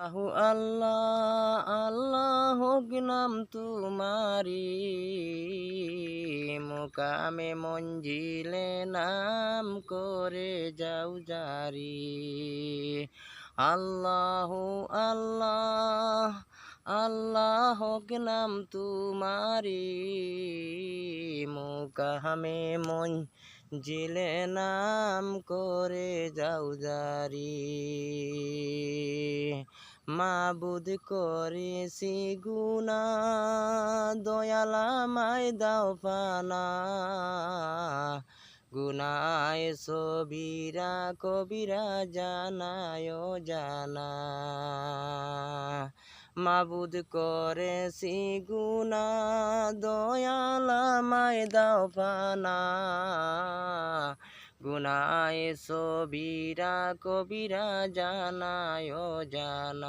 আহু আল্লাহ আল্লাহ হোক নাম তুমারি, মুকামে মঞ্জিলে নাম করে যাও জারি। আল্লাহ আল্লাহ আল্লাহ হোক নাম তুমারি, মুকামে মঞ্জিলে নাম করে যাও জারি। মাবুদ করেছি গুনা, দয়াল আমায় দাও পানা, গুনায় সবিরা কবিরা জানায় জানা। মাবুদ করেছি গুনা, দয়াল আমায় দাও পানা, গুনায় সবিরা কবিরা জানায় জানা।